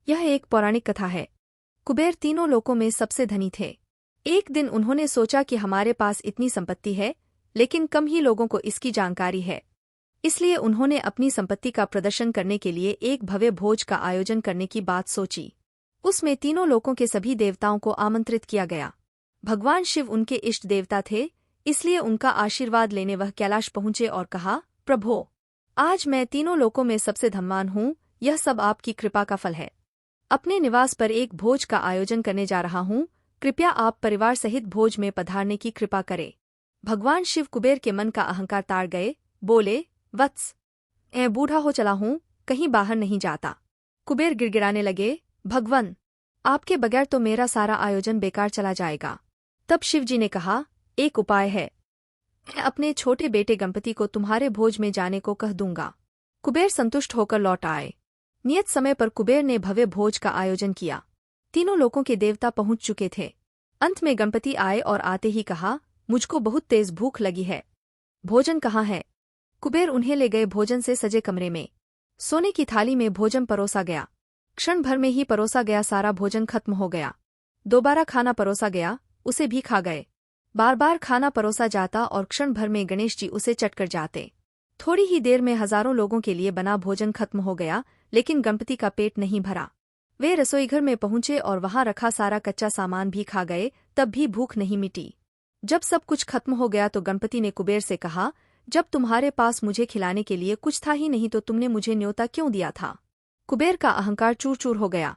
यह एक पौराणिक कथा है। कुबेर तीनों लोकों में सबसे धनी थे। एक दिन उन्होंने सोचा कि हमारे पास इतनी संपत्ति है, लेकिन कम ही लोगों को इसकी जानकारी है। इसलिए उन्होंने अपनी संपत्ति का प्रदर्शन करने के लिए एक भव्य भोज का आयोजन करने की बात सोची। उसमें तीनों लोकों के सभी देवताओं को आमंत्रित किया गया। भगवान शिव उनके इष्ट देवता थे, इसलिए उनका आशीर्वाद लेने वह कैलाश पहुंचे और कहा, प्रभो, आज मैं तीनों लोकों में सबसे धनवान हूँ, यह सब आपकी कृपा का फल है। अपने निवास पर एक भोज का आयोजन करने जा रहा हूँ, कृपया आप परिवार सहित भोज में पधारने की कृपा करें। भगवान शिव कुबेर के मन का अहंकार ताड़ गए, बोले, वत्स, मैं बूढ़ा हो चला हूँ, कहीं बाहर नहीं जाता। कुबेर गिड़गिड़ाने लगे, भगवन, आपके बगैर तो मेरा सारा आयोजन बेकार चला जाएगा। तब शिवजी ने कहा, एक उपाय है, मैं अपने छोटे बेटे गणपति को तुम्हारे भोज में जाने को कह दूंगा। कुबेर संतुष्ट होकर लौट आए। नियत समय पर कुबेर ने भव्य भोज का आयोजन किया। तीनों लोकों के देवता पहुंच चुके थे। अंत में गणपति आए और आते ही कहा, मुझको बहुत तेज भूख लगी है, भोजन कहाँ है? कुबेर उन्हें ले गए भोजन से सजे कमरे में। सोने की थाली में भोजन परोसा गया। क्षण भर में ही परोसा गया सारा भोजन खत्म हो गया। दोबारा खाना परोसा गया, उसे भी खा गए। बार बार खाना परोसा जाता और क्षण भर में गणेश जी उसे चट कर जाते। थोड़ी ही देर में हजारों लोगों के लिए बना भोजन खत्म हो गया, लेकिन गणपति का पेट नहीं भरा। वे रसोईघर में पहुंचे और वहां रखा सारा कच्चा सामान भी खा गए, तब भी भूख नहीं मिटी। जब सब कुछ खत्म हो गया तो गणपति ने कुबेर से कहा, जब तुम्हारे पास मुझे खिलाने के लिए कुछ था ही नहीं तो तुमने मुझे न्योता क्यों दिया था? कुबेर का अहंकार चूर चूर हो गया।